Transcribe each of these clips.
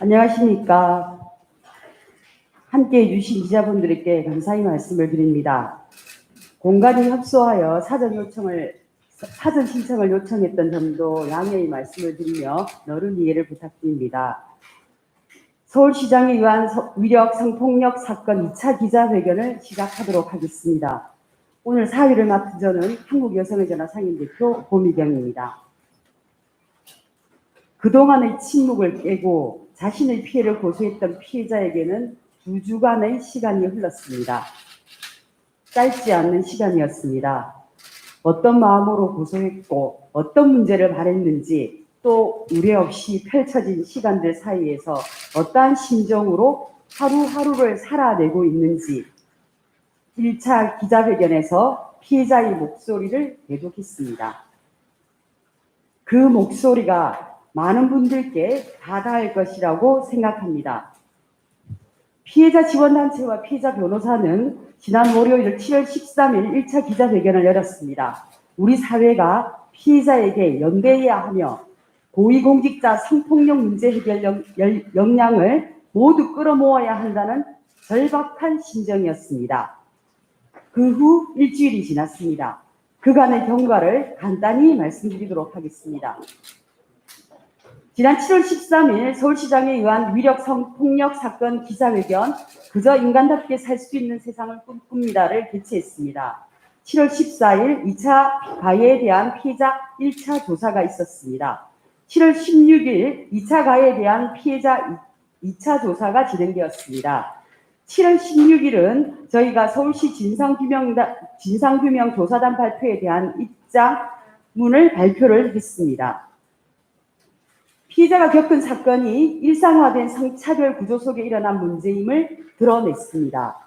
안녕하십니까. 함께해 주신 기자분들께 감사의 말씀을 드립니다. 공간이 협소하여 사전 신청을 요청했던 점도 양해의 말씀을 드리며 너른 이해를 부탁드립니다. 서울시장에 의한 위력 성폭력 사건 2차 기자회견을 시작하도록 하겠습니다. 오늘 사회를 맡은 저는 한국여성의전화 상임대표 고미경입니다. 그동안의 침묵을 깨고 자신의 피해를 고소했던 피해자에게는 2주간의 시간이 흘렀습니다. 짧지 않은 시간이었습니다. 어떤 마음으로 고소했고 어떤 문제를 바랬는지, 또 우려 없이 펼쳐진 시간들 사이에서 어떠한 심정으로 하루하루를 살아내고 있는지 1차 기자회견에서 피해자의 목소리를 대독했습니다. 그 목소리가 많은 분들께 다가갈 것이라고 생각합니다. 피해자 지원단체와 피해자 변호사는 지난 월요일 7월 13일 1차 기자회견을 열었습니다. 우리 사회가 피해자에게 연대해야 하며 고위공직자 성폭력 문제 해결 역량을 모두 끌어모아야 한다는 절박한 심정이었습니다. 그 후 일주일이 지났습니다. 그간의 경과를 간단히 말씀드리도록 하겠습니다. 지난 7월 13일 서울시장에 의한 위력 성폭력 사건 기자회견 그저 인간답게 살 수 있는 세상을 꿈꿉니다를 개최했습니다. 7월 14일 2차 가해에 대한 피해자 1차 조사가 있었습니다. 7월 16일 2차 가해에 대한 피해자 2차 조사가 진행되었습니다. 7월 16일은 저희가 서울시 진상규명 조사단 발표에 대한 입장문을 발표를 했습니다. 피해자가 겪은 사건이 일상화된 성차별 구조 속에 일어난 문제임을 드러냈습니다.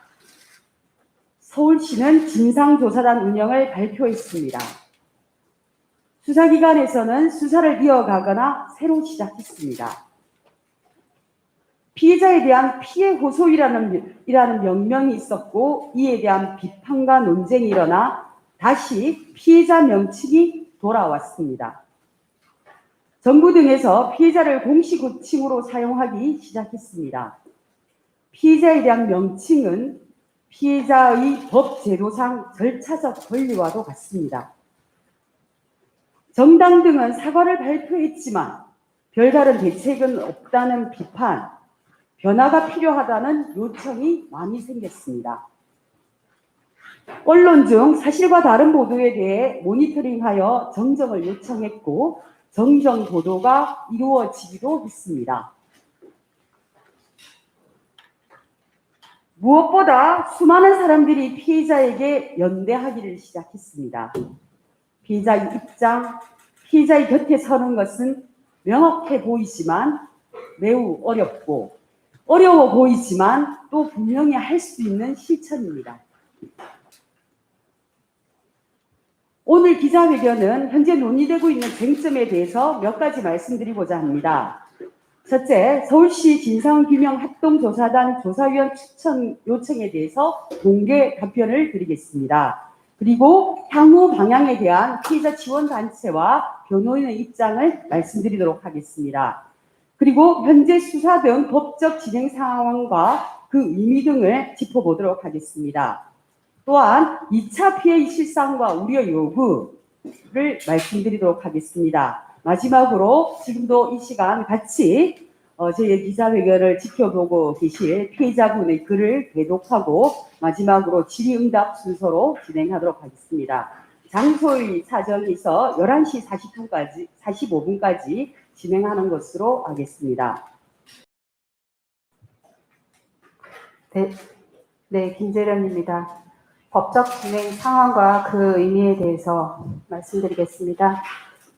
서울시는 진상조사단 운영을 발표했습니다. 수사기관에서는 수사를 이어가거나 새로 시작했습니다. 피해자에 대한 피해 호소이라는 명명이 있었고, 이에 대한 비판과 논쟁이 일어나 다시 피해자 명칭이 돌아왔습니다. 정부 등에서 피해자를 공식 호칭으로 사용하기 시작했습니다. 피해자에 대한 명칭은 피해자의 법 제도상 절차적 권리와도 같습니다. 정당 등은 사과를 발표했지만 별다른 대책은 없다는 비판, 변화가 필요하다는 요청이 많이 생겼습니다. 언론 중 사실과 다른 보도에 대해 모니터링하여 정정을 요청했고, 정정 보도가 이루어지기도 했습니다. 무엇보다 수많은 사람들이 피해자에게 연대하기를 시작했습니다. 피해자의 입장, 피해자의 곁에 서는 것은 명확해 보이지만 매우 어려워 보이지만 또 분명히 할 수 있는 실천입니다. 오늘 기자회견은 현재 논의되고 있는 쟁점에 대해서 몇 가지 말씀드리고자 합니다. 첫째, 서울시 진상규명합동조사단 조사위원 추천 요청에 대해서 공개 답변을 드리겠습니다. 그리고 향후 방향에 대한 피해자 지원단체와 변호인의 입장을 말씀드리도록 하겠습니다. 그리고 현재 수사 등 법적 진행 상황과 그 의미 등을 짚어보도록 하겠습니다. 또한 2차 피해 실상과 우려 요구를 말씀드리도록 하겠습니다. 마지막으로 지금도 이 시간 같이 저희의 기자회견을 지켜보고 계실 피해자분의 글을 대독하고 마지막으로 질의응답 순서로 진행하도록 하겠습니다. 장소의 사정이 있어 11시 45분까지 진행하는 것으로 하겠습니다. 네, 김재련입니다. 법적 진행 상황과 그 의미에 대해서 말씀드리겠습니다.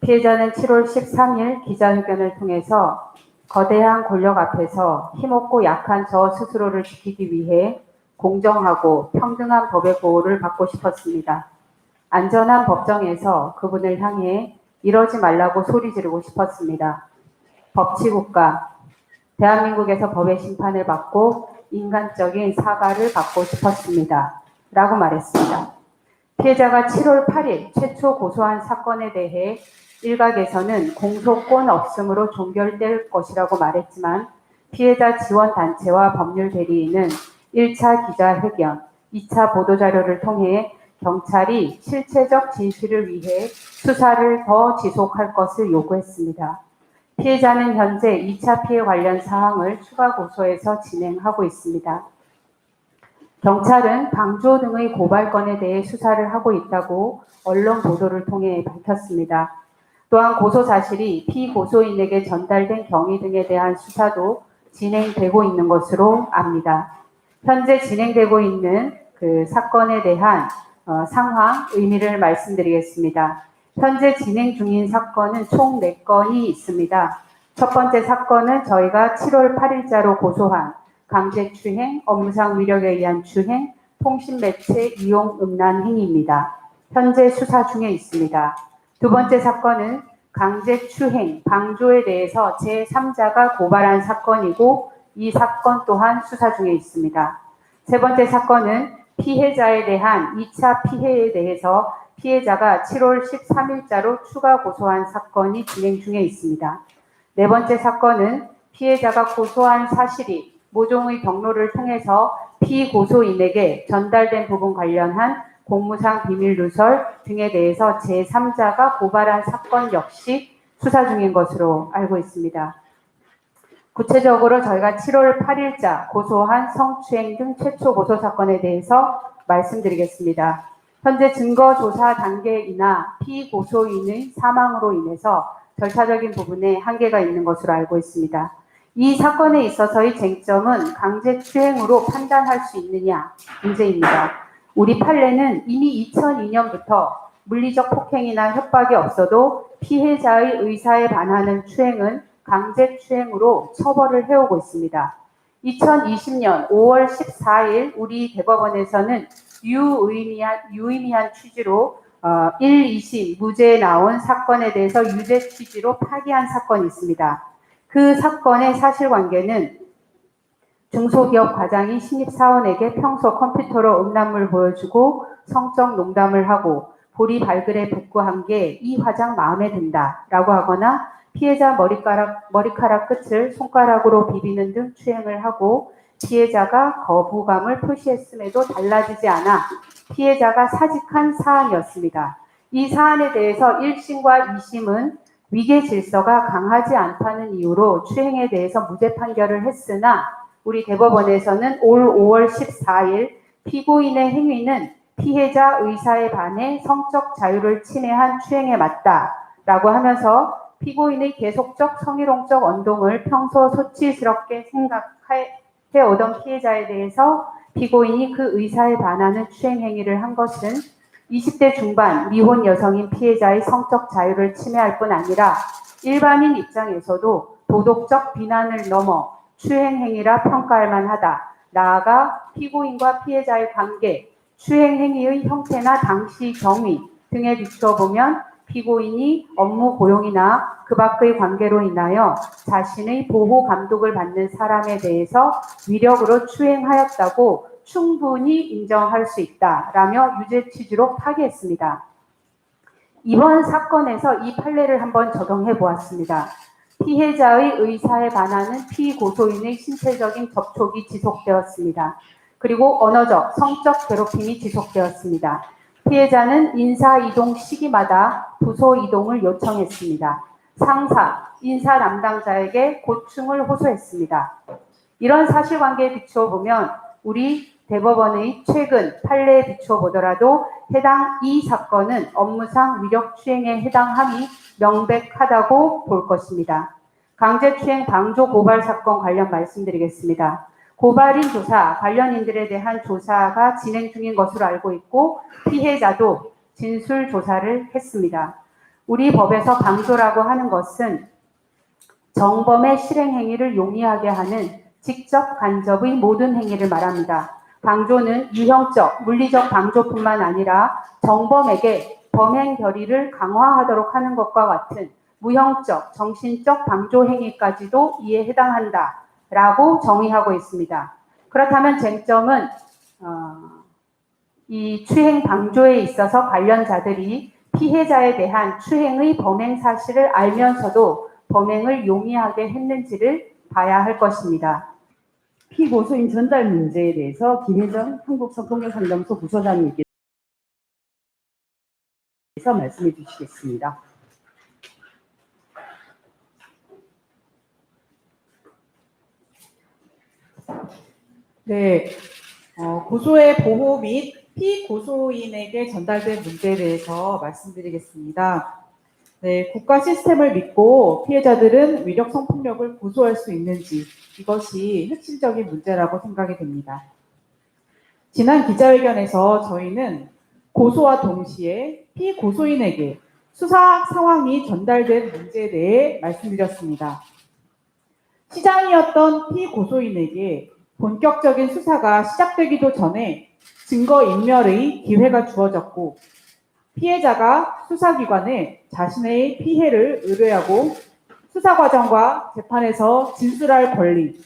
피해자는 7월 13일 기자회견을 통해서 거대한 권력 앞에서 힘없고 약한 저 스스로를 지키기 위해 공정하고 평등한 법의 보호를 받고 싶었습니다. 안전한 법정에서 그분을 향해 이러지 말라고 소리 지르고 싶었습니다. 법치국가, 대한민국에서 법의 심판을 받고 인간적인 사과를 받고 싶었습니다. 라고 말했습니다. 피해자가 7월 8일 최초 고소한 사건에 대해 일각에서는 공소권 없음으로 종결될 것이라고 말했지만 피해자 지원단체와 법률대리인은 1차 기자회견, 2차 보도자료를 통해 경찰이 실체적 진실을 위해 수사를 더 지속할 것을 요구했습니다. 피해자는 현재 2차 피해 관련 사항을 추가 고소해서 진행하고 있습니다. 경찰은 방조 등의 고발건에 대해 수사를 하고 있다고 언론 보도를 통해 밝혔습니다. 또한 고소 사실이 피고소인에게 전달된 경위 등에 대한 수사도 진행되고 있는 것으로 압니다. 현재 진행되고 있는 그 사건에 대한 상황, 의미를 말씀드리겠습니다. 현재 진행 중인 사건은 총 4건이 있습니다. 첫 번째 사건은 저희가 7월 8일자로 고소한 강제추행, 업무상 위력에 의한 추행, 통신매체 이용 음란 행위입니다. 현재 수사 중에 있습니다. 두 번째 사건은 강제추행, 방조에 대해서 제3자가 고발한 사건이고 이 사건 또한 수사 중에 있습니다. 세 번째 사건은 피해자에 대한 2차 피해에 대해서 피해자가 7월 13일자로 추가 고소한 사건이 진행 중에 있습니다. 네 번째 사건은 피해자가 고소한 사실이 모종의 경로를 통해서 피고소인에게 전달된 부분 관련한 공무상 비밀 누설 등에 대해서 제3자가 고발한 사건 역시 수사 중인 것으로 알고 있습니다. 구체적으로 저희가 7월 8일자 고소한 성추행 등 최초 고소 사건에 대해서 말씀드리겠습니다. 현재 증거조사 단계이나 피고소인의 사망으로 인해서 절차적인 부분에 한계가 있는 것으로 알고 있습니다. 이 사건에 있어서의 쟁점은 강제추행으로 판단할 수 있느냐 문제입니다. 우리 판례는 이미 2002년부터 물리적 폭행이나 협박이 없어도 피해자의 의사에 반하는 추행은 강제추행으로 처벌을 해오고 있습니다. 2020년 5월 14일 우리 대법원에서는 유의미한 취지로 1, 2심 무죄에 나온 사건에 대해서 유죄 취지로 파기한 사건이 있습니다. 그 사건의 사실관계는 중소기업 과장이 신입사원에게 평소 컴퓨터로 음란물 보여주고 성적 농담을 하고 보리 발그레 복구한 게 이 화장 마음에 든다 라고 하거나 피해자 머리카락 끝을 손가락으로 비비는 등 추행을 하고 피해자가 거부감을 표시했음에도 달라지지 않아 피해자가 사직한 사안이었습니다. 이 사안에 대해서 1심과 2심은 위계 질서가 강하지 않다는 이유로 추행에 대해서 무죄 판결을 했으나 우리 대법원에서는 올 5월 14일 피고인의 행위는 피해자 의사에 반해 성적 자유를 침해한 추행에 맞다라고 하면서 피고인의 계속적 성희롱적 언동을 평소 소치스럽게 생각해오던 피해자에 대해서 피고인이 그 의사에 반하는 추행 행위를 한 것은 20대 중반 미혼 여성인 피해자의 성적 자유를 침해할 뿐 아니라 일반인 입장에서도 도덕적 비난을 넘어 추행 행위라 평가할 만하다. 나아가 피고인과 피해자의 관계, 추행 행위의 형태나 당시 경위 등에 비추어 보면 피고인이 업무 고용이나 그 밖의 관계로 인하여 자신의 보호 감독을 받는 사람에 대해서 위력으로 추행하였다고 충분히 인정할 수 있다라며 유죄 취지로 파기했습니다. 이번 사건에서 이 판례를 한번 적용해 보았습니다. 피해자의 의사에 반하는 피고소인의 신체적인 접촉이 지속되었습니다. 그리고 언어적, 성적 괴롭힘이 지속되었습니다. 피해자는 인사 이동 시기마다 부서 이동을 요청했습니다. 상사, 인사 담당자에게 고충을 호소했습니다. 이런 사실관계에 비추어 보면 우리 대법원의 최근 판례에 비추어 보더라도 해당 이 사건은 업무상 위력 추행에 해당함이 명백하다고 볼 것입니다. 강제추행 방조 고발 사건 관련 말씀드리겠습니다. 고발인 조사, 관련인들에 대한 조사가 진행 중인 것으로 알고 있고 피해자도 진술 조사를 했습니다. 우리 법에서 방조라고 하는 것은 정범의 실행 행위를 용이하게 하는 직접 간접의 모든 행위를 말합니다. 방조는 유형적, 물리적 방조뿐만 아니라 정범에게 범행 결의를 강화하도록 하는 것과 같은 무형적, 정신적 방조 행위까지도 이에 해당한다라고 정의하고 있습니다. 그렇다면 쟁점은 이 추행 방조에 있어서 관련자들이 피해자에 대한 추행의 범행 사실을 알면서도 범행을 용이하게 했는지를 봐야 할 것입니다. 피고소인 전달 문제에 대해서 김혜정 한국성폭력상담소 부서장님께서 말씀해 주시겠습니다. 네, 고소의 보호 및 피고소인에게 전달된 문제에 대해서 말씀드리겠습니다. 네, 국가 시스템을 믿고 피해자들은 위력 성폭력을 고소할 수 있는지 이것이 핵심적인 문제라고 생각이 됩니다. 지난 기자회견에서 저희는 고소와 동시에 피고소인에게 수사 상황이 전달된 문제에 대해 말씀드렸습니다. 시장이었던 피고소인에게 본격적인 수사가 시작되기도 전에 증거인멸의 기회가 주어졌고 피해자가 수사기관에 자신의 피해를 의뢰하고 수사 과정과 재판에서 진술할 권리,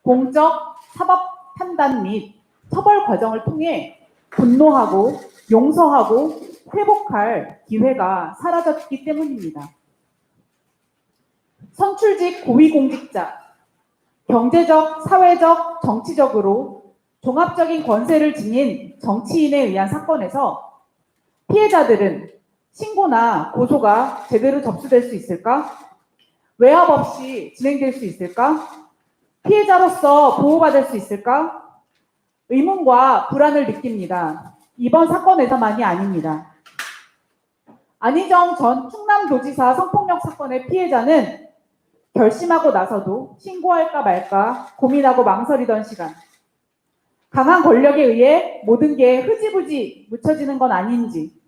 공적 사법 판단 및 처벌 과정을 통해 분노하고 용서하고 회복할 기회가 사라졌기 때문입니다. 선출직 고위공직자, 경제적, 사회적, 정치적으로 종합적인 권세를 지닌 정치인에 의한 사건에서 피해자들은 신고나 고소가 제대로 접수될 수 있을까? 외압 없이 진행될 수 있을까? 피해자로서 보호받을 수 있을까? 의문과 불안을 느낍니다. 이번 사건에서만이 아닙니다. 안희정 전 충남도지사 성폭력 사건의 피해자는 결심하고 나서도 신고할까 말까 고민하고 망설이던 시간, 강한 권력에 의해 모든 게 흐지부지 묻혀지는 건 아닌지,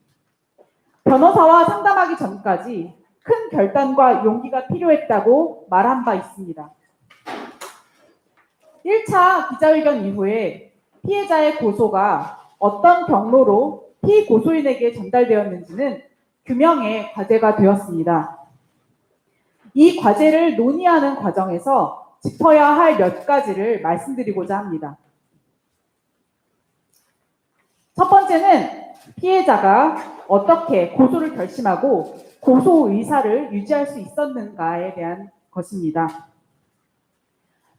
변호사와 상담하기 전까지 큰 결단과 용기가 필요했다고 말한 바 있습니다. 1차 기자회견 이후에 피해자의 고소가 어떤 경로로 피고소인에게 전달되었는지는 규명의 과제가 되었습니다. 이 과제를 논의하는 과정에서 짚어야 할 몇 가지를 말씀드리고자 합니다. 첫 번째는 피해자가 어떻게 고소를 결심하고 고소 의사를 유지할 수 있었는가에 대한 것입니다.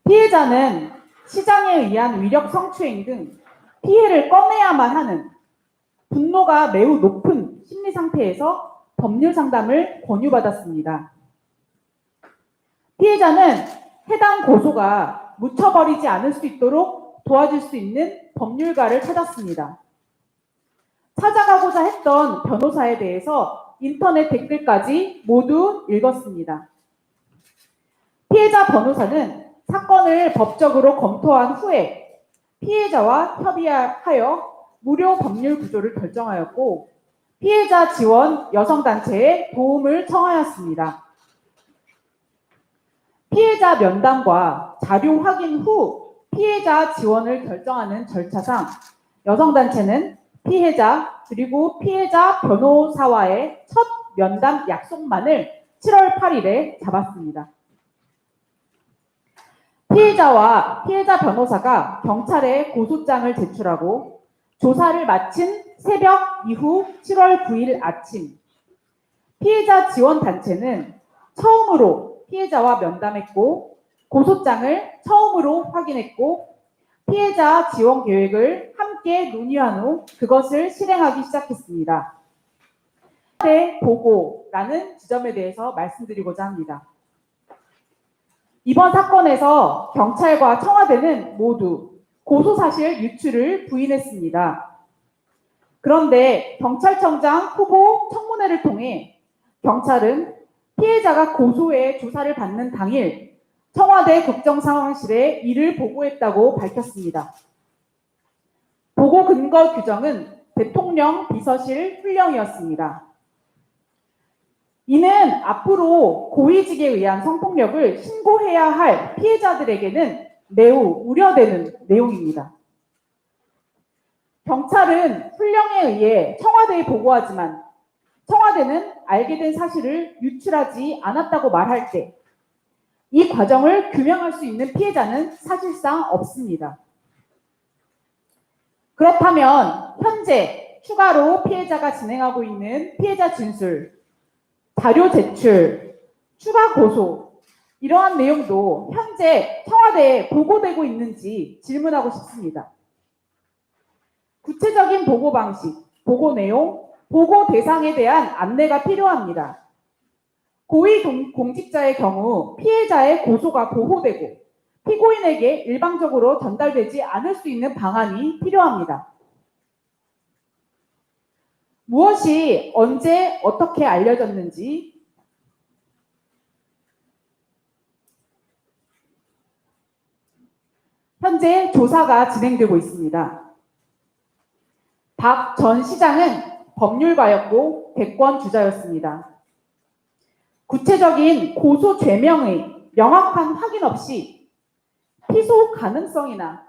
피해자는 시장에 의한 위력 성추행 등 피해를 꺼내야만 하는 분노가 매우 높은 심리 상태에서 법률 상담을 권유받았습니다. 피해자는 해당 고소가 묻혀버리지 않을 수 있도록 도와줄 수 있는 법률가를 찾았습니다. 찾아가고자 했던 변호사에 대해서 인터넷 댓글까지 모두 읽었습니다. 피해자 변호사는 사건을 법적으로 검토한 후에 피해자와 협의하여 무료 법률 구조를 결정하였고 피해자 지원 여성단체에 도움을 청하였습니다. 피해자 면담과 자료 확인 후 피해자 지원을 결정하는 절차상 여성단체는 피해자 그리고 피해자 변호사와의 첫 면담 약속만을 7월 8일에 잡았습니다. 피해자와 피해자 변호사가 경찰에 고소장을 제출하고 조사를 마친 새벽 이후 7월 9일 아침 피해자 지원단체는 처음으로 피해자와 면담했고 고소장을 처음으로 확인했고 피해자 지원 계획을 함께 논의한 후 그것을 실행하기 시작했습니다. 청와대 보고라는 지점에 대해서 말씀드리고자 합니다. 이번 사건에서 경찰과 청와대는 모두 고소사실 유출을 부인했습니다. 그런데 경찰청장 후보 청문회를 통해 경찰은 피해자가 고소해 조사를 받는 당일 청와대 국정상황실에 이를 보고했다고 밝혔습니다. 보고 근거 규정은 대통령 비서실 훈령이었습니다. 이는 앞으로 고위직에 의한 성폭력을 신고해야 할 피해자들에게는 매우 우려되는 내용입니다. 경찰은 훈령에 의해 청와대에 보고하지만 청와대는 알게 된 사실을 유출하지 않았다고 말할 때 이 과정을 규명할 수 있는 피해자는 사실상 없습니다. 그렇다면 현재 추가로 피해자가 진행하고 있는 피해자 진술, 자료 제출, 추가 고소 이러한 내용도 현재 청와대에 보고되고 있는지 질문하고 싶습니다. 구체적인 보고 방식, 보고 내용, 보고 대상에 대한 안내가 필요합니다. 고위 공직자의 경우 피해자의 고소가 보호되고 피고인에게 일방적으로 전달되지 않을 수 있는 방안이 필요합니다. 무엇이 언제 어떻게 알려졌는지, 현재 조사가 진행되고 있습니다. 박 전 시장은 법률가였고 대권 주자였습니다. 구체적인 고소 죄명의 명확한 확인 없이 피소 가능성이나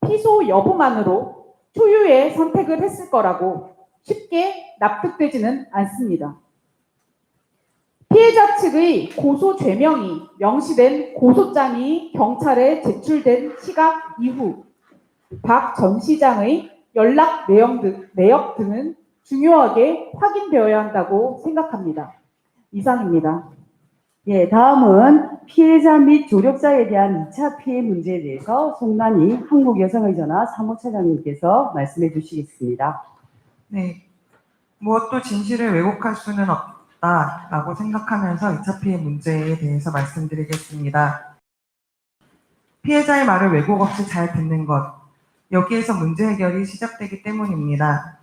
피소 여부만으로 초유의 선택을 했을 거라고 쉽게 납득되지는 않습니다. 피해자 측의 고소 죄명이 명시된 고소장이 경찰에 제출된 시각 이후 박 전 시장의 연락 내역 등은 중요하게 확인되어야 한다고 생각합니다. 이상입니다. 예, 다음은 피해자 및 조력자에 대한 2차 피해 문제에 대해서 송난희 한국여성의전화 사무차장님께서 말씀해 주시겠습니다. 네, 무엇도 진실을 왜곡할 수는 없다라고 생각하면서 2차 피해 문제에 대해서 말씀드리겠습니다. 피해자의 말을 왜곡 없이 잘 듣는 것, 여기에서 문제 해결이 시작되기 때문입니다.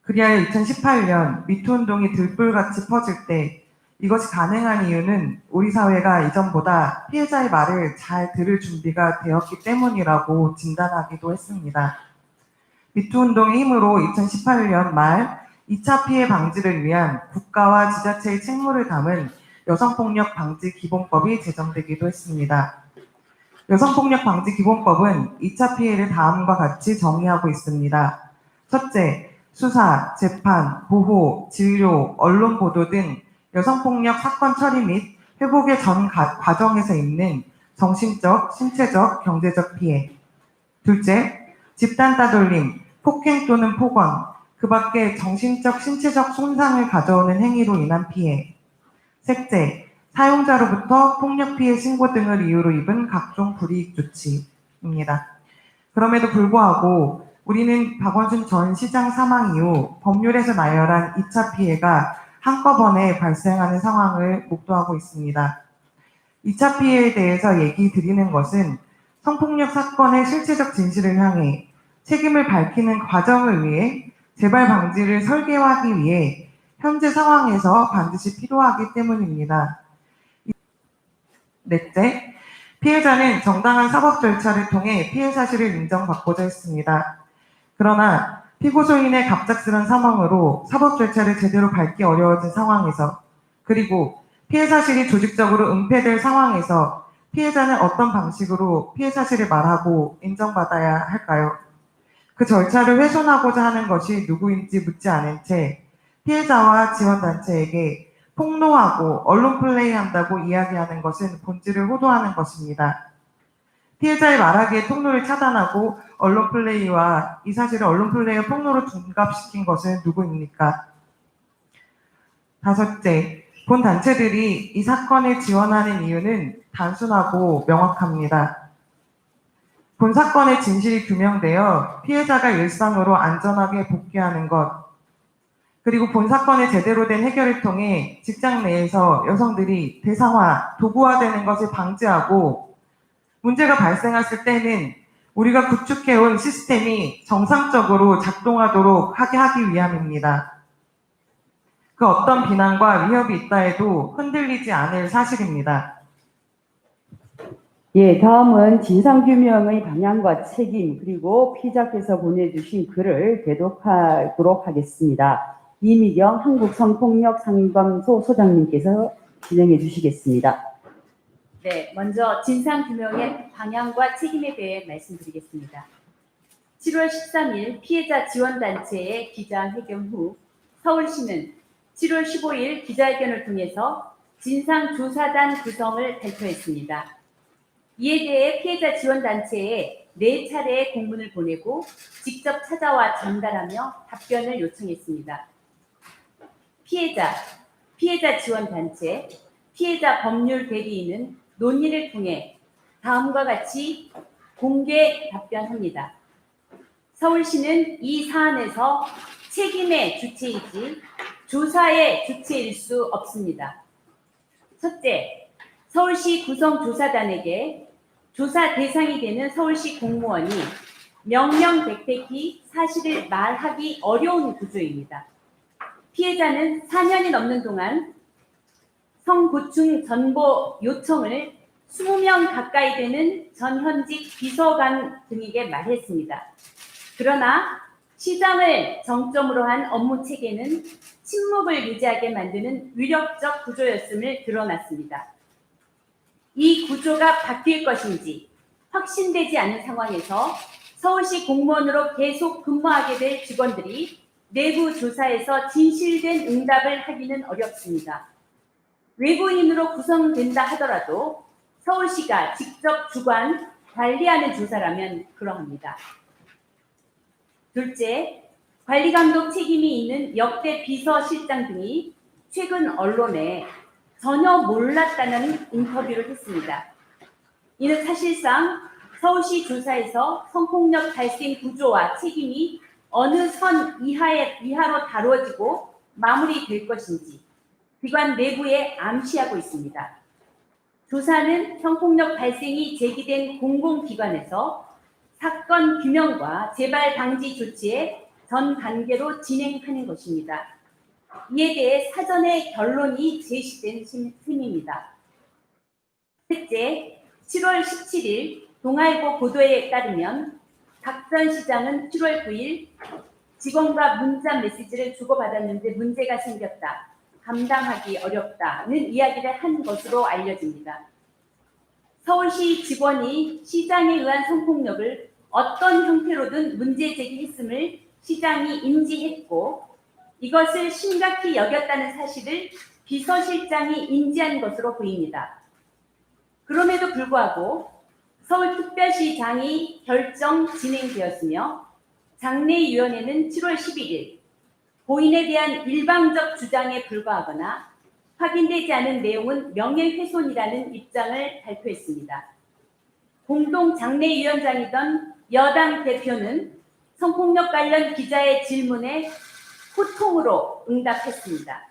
그리하여 2018년 미투 운동이 들불같이 퍼질 때 이것이 가능한 이유는 우리 사회가 이전보다 피해자의 말을 잘 들을 준비가 되었기 때문이라고 진단하기도 했습니다. 미투 운동의 힘으로 2018년 말 2차 피해 방지를 위한 국가와 지자체의 책무를 담은 여성폭력 방지 기본법이 제정되기도 했습니다. 여성폭력 방지 기본법은 2차 피해를 다음과 같이 정의하고 있습니다. 첫째, 수사, 재판, 보호, 진료, 언론 보도 등 여성폭력 사건 처리 및 회복의 전 과정에서 있는 정신적, 신체적, 경제적 피해. 둘째, 집단 따돌림, 폭행 또는 폭언, 그 밖에 정신적, 신체적 손상을 가져오는 행위로 인한 피해. 셋째, 사용자로부터 폭력 피해 신고 등을 이유로 입은 각종 불이익 조치입니다. 그럼에도 불구하고 우리는 박원순 전 시장 사망 이후 법률에서 나열한 2차 피해가 한꺼번에 발생하는 상황을 목도하고 있습니다. 2차 피해에 대해서 얘기 드리는 것은 성폭력 사건의 실체적 진실을 향해 책임을 밝히는 과정을 위해 재발 방지를 설계하기 위해 현재 상황에서 반드시 필요하기 때문입니다. 넷째, 피해자는 정당한 사법 절차를 통해 피해 사실을 인정받고자 했습니다. 그러나 피고소인의 갑작스런 사망으로 사법 절차를 제대로 밟기 어려워진 상황에서, 그리고 피해 사실이 조직적으로 은폐될 상황에서 피해자는 어떤 방식으로 피해 사실을 말하고 인정받아야 할까요? 그 절차를 훼손하고자 하는 것이 누구인지 묻지 않은 채 피해자와 지원단체에게 폭로하고 언론 플레이한다고 이야기하는 것은 본질을 호도하는 것입니다. 피해자의 말하기에 통로를 차단하고 언론 플레이와 이 사실을 언론 플레이와 폭로로 둔갑시킨 것은 누구입니까? 다섯째, 본 단체들이 이 사건을 지원하는 이유는 단순하고 명확합니다. 본 사건의 진실이 규명되어 피해자가 일상으로 안전하게 복귀하는 것, 그리고 본 사건의 제대로 된 해결을 통해 직장 내에서 여성들이 대상화, 도구화되는 것을 방지하고 문제가 발생했을 때는 우리가 구축해온 시스템이 정상적으로 작동하도록 하기 위함입니다. 그 어떤 비난과 위협이 있다 해도 흔들리지 않을 사실입니다. 예, 다음은 진상규명의 방향과 책임, 그리고 피자께서 보내주신 글을 대독하도록 하겠습니다. 이미경 한국성폭력상담소 소장님께서 진행해 주시겠습니다. 네, 먼저 진상규명의 방향과 책임에 대해 말씀드리겠습니다. 7월 13일 피해자 지원단체의 기자회견 후 서울시는 7월 15일 기자회견을 통해서 진상조사단 구성을 발표했습니다. 이에 대해 피해자 지원단체에 4차례의 공문을 보내고 직접 찾아와 전달하며 답변을 요청했습니다. 피해자 지원단체, 피해자 법률 대리인은 논의를 통해 다음과 같이 공개 답변합니다. 서울시는 이 사안에서 책임의 주체이지 조사의 주체일 수 없습니다. 첫째, 서울시 구성조사단에게 조사 대상이 되는 서울시 공무원이 명명백백히 사실을 말하기 어려운 구조입니다. 피해자는 4년이 넘는 동안 성보충 전보 요청을 20명 가까이 되는 전현직 비서관 등에게 말했습니다. 그러나 시장을 정점으로 한 업무 체계는 침묵을 유지하게 만드는 위력적 구조였음을 드러났습니다. 이 구조가 바뀔 것인지 확신되지 않은 상황에서 서울시 공무원으로 계속 근무하게 될 직원들이 내부 조사에서 진실된 응답을 하기는 어렵습니다. 외부인으로 구성된다 하더라도 서울시가 직접 주관, 관리하는 조사라면 그러합니다. 둘째, 관리감독 책임이 있는 역대 비서실장 등이 최근 언론에 전혀 몰랐다는 인터뷰를 했습니다. 이는 사실상 서울시 조사에서 성폭력 발생 구조와 책임이 어느 선 이하로 다뤄지고 마무리될 것인지 기관 내부에 암시하고 있습니다. 조사는 성폭력 발생이 제기된 공공기관에서 사건 규명과 재발 방지 조치의 전 단계로 진행하는 것입니다. 이에 대해 사전에 결론이 제시된 셈입니다. 셋째, 7월 17일 동아일보 보도에 따르면 박 전 시장은 7월 9일 직원과 문자 메시지를 주고받았는데 문제가 생겼다. 감당하기 어렵다는 이야기를 한 것으로 알려집니다. 서울시 직원이 시장에 의한 성폭력을 어떤 형태로든 문제 제기했음을 시장이 인지했고 이것을 심각히 여겼다는 사실을 비서실장이 인지한 것으로 보입니다. 그럼에도 불구하고 서울특별시장이 결정 진행되었으며 장례위원회는 7월 11일 고인에 대한 일방적 주장에 불과하거나 확인되지 않은 내용은 명예훼손이라는 입장을 발표했습니다. 공동 장례위원장이던 여당 대표는 성폭력 관련 기자의 질문에 호통으로 응답했습니다.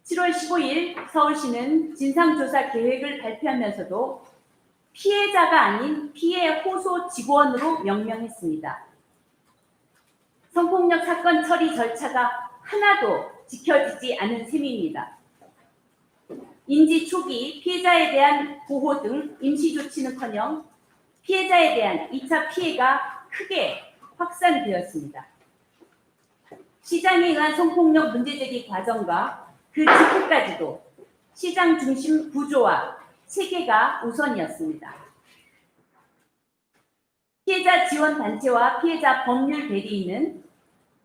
7월 15일 서울시는 진상조사 계획을 발표하면서도 피해자가 아닌 피해 호소 직원으로 명명했습니다. 성폭력 사건 처리 절차가 하나도 지켜지지 않은 셈입니다. 인지 초기 피해자에 대한 보호 등 임시 조치는커녕 피해자에 대한 2차 피해가 크게 확산되었습니다. 시장에 의한 성폭력 문제제기 과정과 그 직후까지도 시장 중심 구조와 체계가 우선이었습니다. 피해자 지원 단체와 피해자 법률 대리인은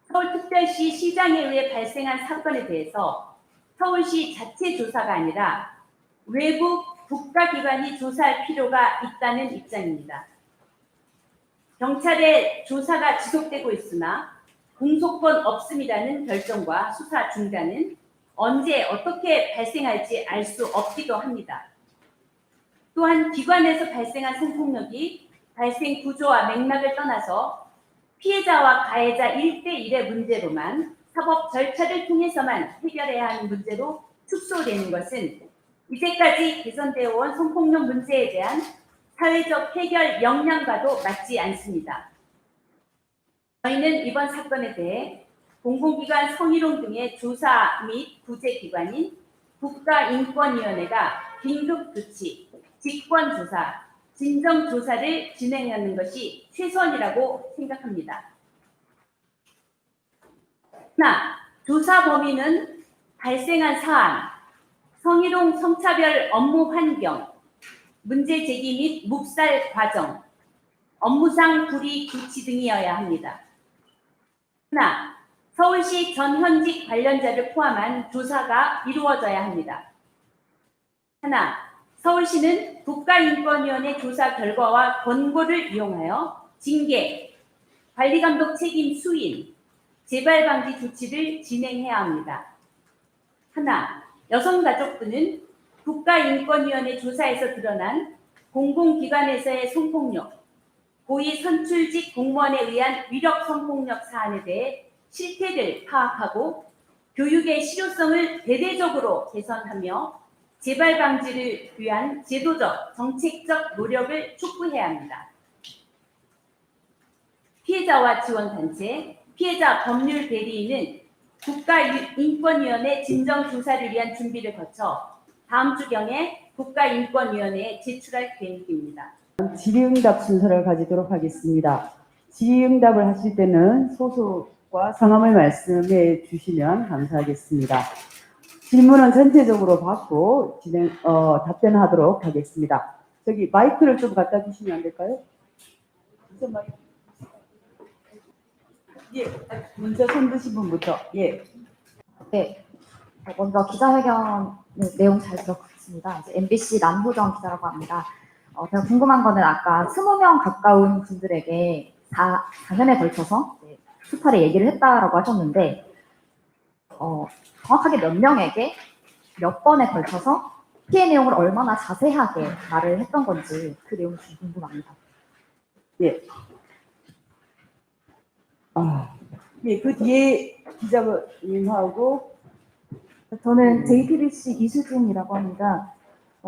서울특별시 시장에 의해 발생한 사건에 대해서 서울시 자체 조사가 아니라 외부 국가기관이 조사할 필요가 있다는 입장입니다. 경찰의 조사가 지속되고 있으나 공소권 없음이라는 결정과 수사 중단은 언제 어떻게 발생할지 알 수 없기도 합니다. 또한 기관에서 발생한 성폭력이 발생 구조와 맥락을 떠나서 피해자와 가해자 1대1의 문제로만 사법 절차를 통해서만 해결해야 하는 문제로 축소되는 것은 이제까지 개선되어 온 성폭력 문제에 대한 사회적 해결 역량과도 맞지 않습니다. 저희는 이번 사건에 대해 공공기관 성희롱 등의 조사 및 구제기관인 국가인권위원회가 긴급조치, 직권조사, 진정조사를 진행하는 것이 최선이라고 생각합니다. 하나, 조사 범위는 발생한 사안, 성희롱 성차별 업무 환경, 문제 제기 및 묵살 과정, 업무상 불이익 조치 등이어야 합니다. 하나, 서울시 전현직 관련자를 포함한 조사가 이루어져야 합니다. 하나, 서울시는 국가인권위원회 조사 결과와 권고를 이용하여 징계, 관리감독 책임 수인, 재발방지 조치를 진행해야 합니다. 하나, 여성가족부는 국가인권위원회 조사에서 드러난 공공기관에서의 성폭력, 고위 선출직 공무원에 의한 위력 성폭력 사안에 대해 실태를 파악하고 교육의 실효성을 대대적으로 개선하며 재발 방지를 위한 제도적, 정책적 노력을 촉구해야 합니다. 피해자와 지원단체, 피해자 법률 대리인은 국가인권위원회 진정조사를 위한 준비를 거쳐 다음 주경에 국가인권위원회에 제출할 계획입니다. 질의응답 순서를 가지도록 하겠습니다. 질의응답을 하실 때는 소속과 성함을 말씀해 주시면 감사하겠습니다. 질문은 전체적으로 받고 답변하도록 하겠습니다. 저기 마이크를 좀 갖다 주시면 안 될까요? 예, 먼저 손 드신 분부터. 예. 네, 먼저 기자회견 내용 잘 들었습니다. 이제 MBC 남호정 기자라고 합니다. 제가 궁금한 거는 아까 20명 가까운 분들에게 4년에 걸쳐서 수차례 얘기를 했다라고 하셨는데 정확하게 몇 명에게 몇 번에 걸쳐서 피해 내용을 얼마나 자세하게 말을 했던 건지 그 내용이 좀 궁금합니다. 예. 예, 그 뒤에 기자님하고 저는 JTBC 이수진이라고 합니다.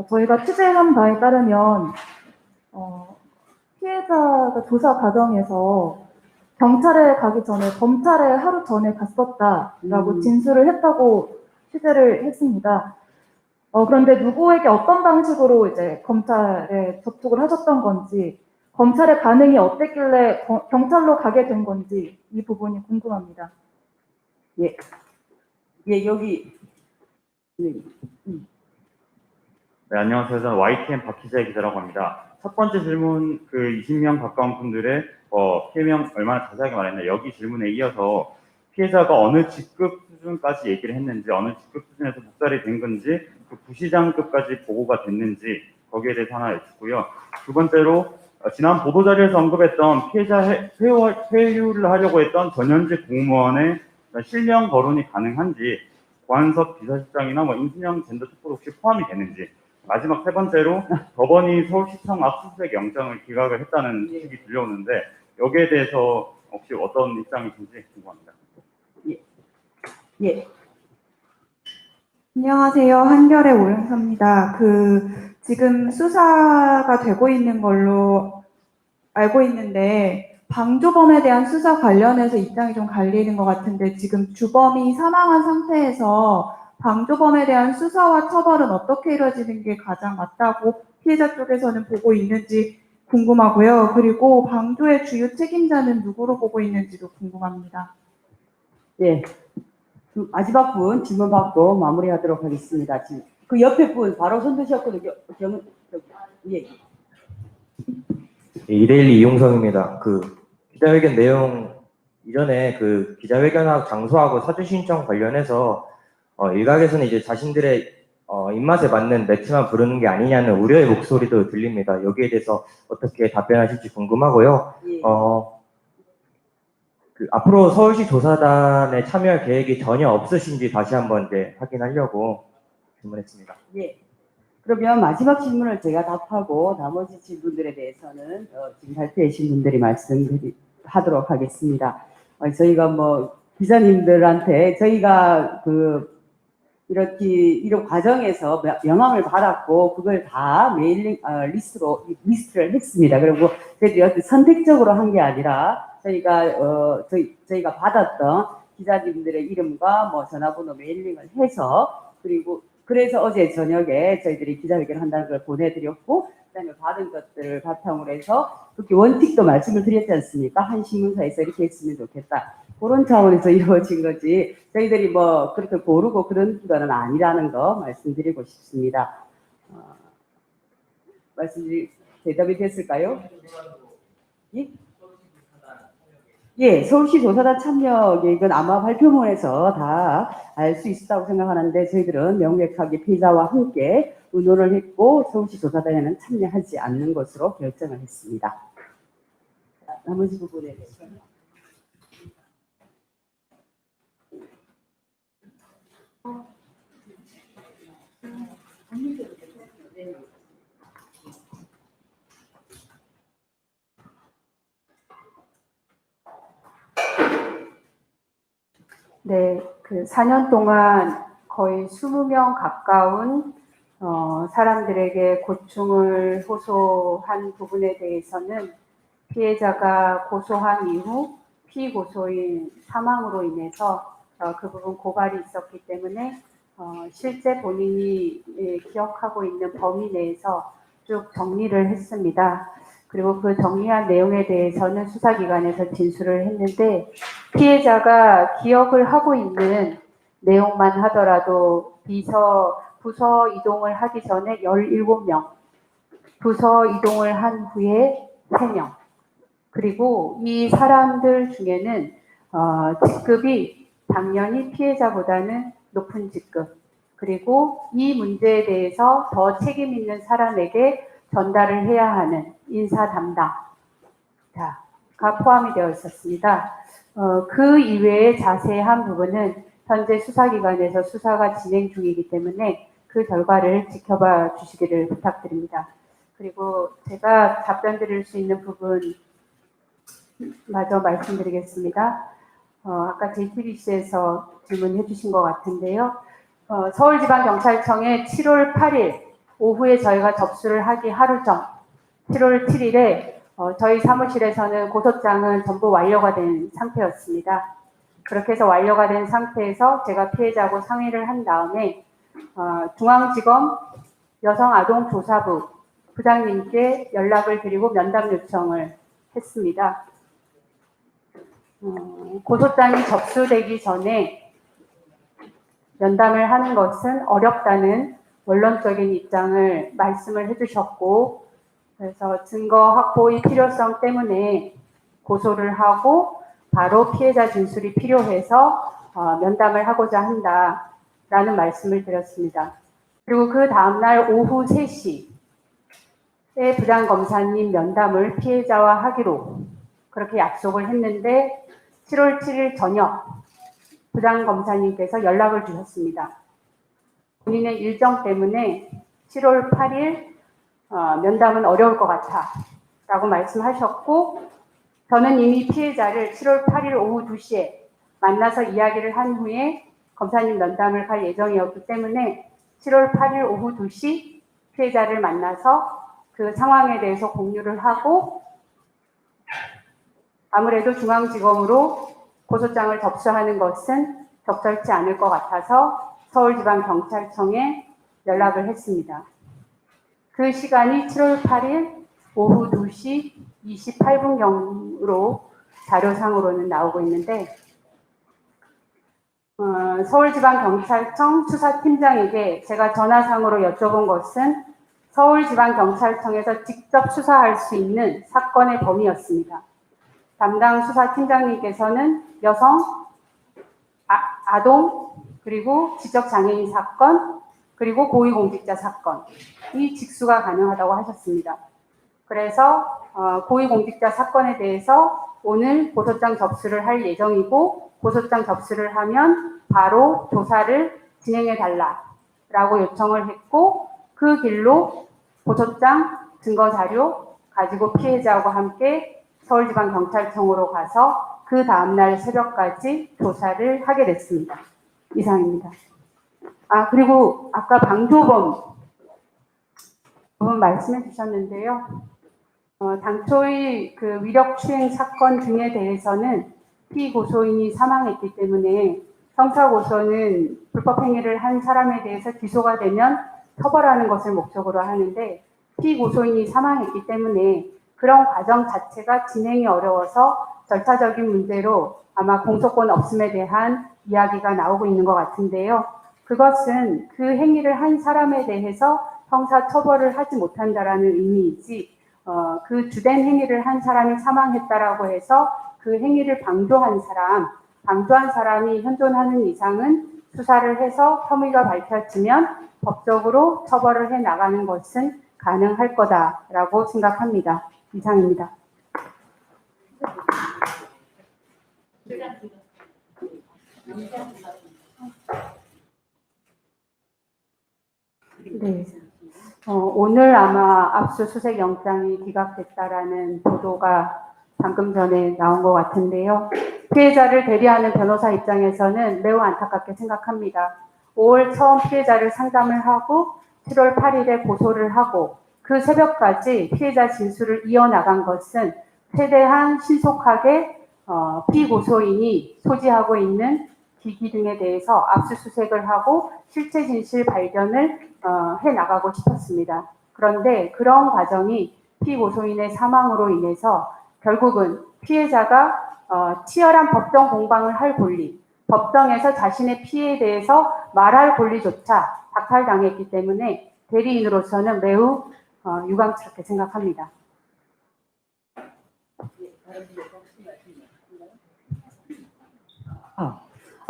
저희가 취재한 바에 따르면 피해자가 조사 과정에서 경찰에 가기 전에 검찰에 하루 전에 갔었다라고 진술을 했다고 취재를 했습니다. 그런데 누구에게 어떤 방식으로 이제 검찰에 접촉을 하셨던 건지, 검찰의 반응이 어땠길래 경찰로 가게 된 건지 이 부분이 궁금합니다. 예, 여기 네, 안녕하세요. 저는 YTN 박희재 기자라고 합니다. 첫 번째 질문, 그 20명 가까운 분들의 피해명 얼마나 자세하게 말했나, 여기 질문에 이어서 피해자가 어느 직급 수준까지 얘기를 했는지, 어느 직급 수준에서 복살이 된 건지, 그 부시장급까지 보고가 됐는지, 거기에 대해서 하나 여쭙고요. 두 번째로, 지난 보도자료에서 언급했던 피해자 회유를 하려고 했던 전현직 공무원의 실명 거론이 가능한지, 고한섭 비서실장이나 임순영 젠더 촉구도 혹시 포함이 되는지, 마지막 세 번째로 법원이 서울시청 압수수색 영장을 기각을 했다는 소식이 들려오는데 여기에 대해서 혹시 어떤 입장이신지 궁금합니다. 예. 안녕하세요. 한결의 오연서입니다. 지금 수사가 되고 있는 걸로 알고 있는데 방조범에 대한 수사 관련해서 입장이 좀 갈리는 것 같은데 지금 주범이 사망한 상태에서 방조범에 대한 수사와 처벌은 어떻게 이루어지는 게 가장 맞다고 피해자 쪽에서는 보고 있는지 궁금하고요. 그리고 방조의 주요 책임자는 누구로 보고 있는지도 궁금합니다. 예. 그 마지막 분 질문 받고 마무리하도록 하겠습니다. 지금 그 옆에 분 바로 손 드셨거든요. 예. 2대1 이용성입니다. 기자회견 내용 이전에 기자회견하고 장소하고 사주 신청 관련해서 일각에서는 이제 자신들의 입맛에 맞는 매체만 부르는 게 아니냐는 우려의 목소리도 들립니다. 여기에 대해서 어떻게 답변하실지 궁금하고요. 예. 앞으로 서울시 조사단에 참여할 계획이 전혀 없으신지 다시 한번 이제 확인하려고 질문했습니다. 예. 그러면 마지막 질문을 제가 답하고 나머지 질문들에 대해서는 지금 발표해 주신 분들이 말씀하도록 하겠습니다. 저희가 기자님들한테 저희가 이런 과정에서 명함을 받았고 그걸 다 메일링 리스트를 했습니다. 그리고 저희들이 선택적으로 한 게 아니라 저희가 받았던 기자님들의 이름과 전화번호 메일링을 해서 그래서 어제 저녁에 저희들이 기자회견을 한다는 걸 보내드렸고 그다음에 받은 것들을 바탕으로 해서 그렇게 원칙도 말씀을 드렸지 않습니까? 한 신문사에서 이렇게 했으면 좋겠다. 그런 차원에서 이루어진 거지 저희들이 그렇게 고르고 그런 기관은 아니라는 거 말씀드리고 싶습니다. 대답이 됐을까요? 예? 예, 서울시 조사단 참여 계획은 아마 발표문에서 다 알 수 있다고 생각하는데 저희들은 명백하게 피해자와 함께 의논을 했고 서울시 조사단에는 참여하지 않는 것으로 결정을 했습니다. 나머지 부분에 대해서 네, 그 4년 동안 거의 20명 가까운 사람들에게 고충을 호소한 부분에 대해서는 피해자가 고소한 이후 피고소인 사망으로 인해서 그 부분 고발이 있었기 때문에 실제 본인이 기억하고 있는 범위 내에서 쭉 정리를 했습니다. 그리고 그 정리한 내용에 대해서는 수사기관에서 진술을 했는데 피해자가 기억을 하고 있는 내용만 하더라도 부서 이동을 하기 전에 17명, 부서 이동을 한 후에 3명, 그리고 이 사람들 중에는 직급이 당연히 피해자보다는 높은 직급, 그리고 이 문제에 대해서 더 책임 있는 사람에게 전달을 해야 하는 인사 담당자가 포함이 되어 있었습니다. 그 이외의 자세한 부분은 현재 수사기관에서 수사가 진행 중이기 때문에 그 결과를 지켜봐 주시기를 부탁드립니다. 그리고 제가 답변 드릴 수 있는 부분 마저 말씀드리겠습니다. 아까 JTBC에서 질문해 주신 것 같은데요. 서울지방경찰청에 7월 8일 오후에 저희가 접수를 하기 하루 전 7월 7일에 저희 사무실에서는 고소장은 전부 완료가 된 상태였습니다. 그렇게 해서 완료가 된 상태에서 제가 피해자하고 상의를 한 다음에 중앙지검 여성아동조사부 부장님께 연락을 드리고 면담 요청을 했습니다. 고소장이 접수되기 전에 면담을 하는 것은 어렵다는 원론적인 입장을 말씀을 해주셨고, 그래서 증거 확보의 필요성 때문에 고소를 하고 바로 피해자 진술이 필요해서 면담을 하고자 한다라는 말씀을 드렸습니다. 그리고 그 다음날 오후 3시에 부장검사님 면담을 피해자와 하기로 그렇게 약속을 했는데 7월 7일 저녁 부장검사님께서 연락을 주셨습니다. 본인의 일정 때문에 7월 8일 면담은 어려울 것 같아 라고 말씀하셨고, 저는 이미 피해자를 7월 8일 오후 2시에 만나서 이야기를 한 후에 검사님 면담을 갈 예정이었기 때문에 7월 8일 오후 2시 피해자를 만나서 그 상황에 대해서 공유를 하고, 아무래도 중앙지검으로 고소장을 접수하는 것은 적절치 않을 것 같아서 서울지방경찰청에 연락을 했습니다. 그 시간이 7월 8일 오후 2시 28분경으로 자료상으로는 나오고 있는데, 서울지방경찰청 수사팀장에게 제가 전화상으로 여쭤본 것은 서울지방경찰청에서 직접 수사할 수 있는 사건의 범위였습니다. 담당 수사팀장님께서는 여성, 아동, 그리고 지적장애인 사건, 그리고 고위공직자 사건, 이 직수가 가능하다고 하셨습니다. 그래서 고위공직자 사건에 대해서 오늘 고소장 접수를 할 예정이고, 고소장 접수를 하면 바로 조사를 진행해 달라라고 요청을 했고, 그 길로 고소장 증거자료 가지고 피해자하고 함께 서울지방경찰청으로 가서 그 다음날 새벽까지 조사를 하게 됐습니다. 이상입니다. 그리고 아까 방조범 부분 말씀해 주셨는데요. 당초의 그 위력추행 사건 등에 대해서는 피고소인이 사망했기 때문에 형사고소는 불법행위를 한 사람에 대해서 기소가 되면 처벌하는 것을 목적으로 하는데, 피고소인이 사망했기 때문에 그런 과정 자체가 진행이 어려워서 절차적인 문제로 아마 공소권 없음에 대한 이야기가 나오고 있는 것 같은데요. 그것은 그 행위를 한 사람에 대해서 형사 처벌을 하지 못한다라는 의미이지, 그 주된 행위를 한 사람이 사망했다라고 해서 그 행위를 방조한 사람이 현존하는 이상은 수사를 해서 혐의가 밝혀지면 법적으로 처벌을 해 나가는 것은 가능할 거다라고 생각합니다. 이상입니다. 네. 오늘 아마 압수수색 영장이 기각됐다라는 보도가 방금 전에 나온 것 같은데요. 피해자를 대리하는 변호사 입장에서는 매우 안타깝게 생각합니다. 5월 처음 피해자를 상담을 하고 7월 8일에 고소를 하고 그 새벽까지 피해자 진술을 이어나간 것은 최대한 신속하게 피고소인이 소지하고 있는 기기 등에 대해서 압수수색을 하고 실체 진실 발견을 해나가고 싶었습니다. 그런데 그런 과정이 피고소인의 사망으로 인해서 결국은 피해자가 치열한 법정 공방을 할 권리, 법정에서 자신의 피해에 대해서 말할 권리조차 박탈당했기 때문에 대리인으로서는 매우 유감스럽게 생각합니다.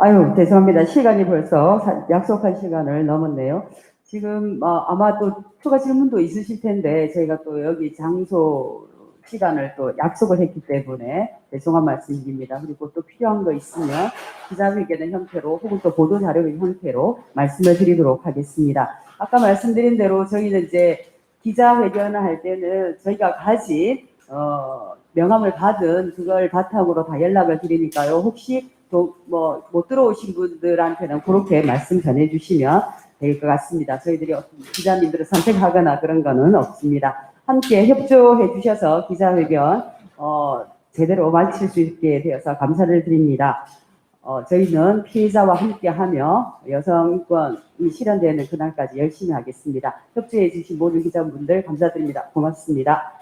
아유, 죄송합니다. 시간이 벌써 약속한 시간을 넘었네요. 지금 아마 또 추가 질문도 있으실 텐데 저희가 또 여기 장소 시간을 또 약속을 했기 때문에 죄송한 말씀드립니다. 그리고 또 필요한 거 있으면 기자회견의 형태로 혹은 또 보도자료의 형태로 말씀을 드리도록 하겠습니다. 아까 말씀드린 대로 저희는 이제 기자회견을 할 때는 저희가 가진 명함을 받은 그걸 바탕으로 다 연락을 드리니까요. 혹시 또 못 들어오신 분들한테는 그렇게 말씀 전해주시면 될 것 같습니다. 저희들이 기자님들을 선택하거나 그런 거는 없습니다. 함께 협조해 주셔서 기자회견 제대로 마칠 수 있게 되어서 감사를 드립니다. 저희는 피해자와 함께하며 여성인권이 실현되는 그날까지 열심히 하겠습니다. 협조해 주신 모든 기자분들 감사드립니다. 고맙습니다.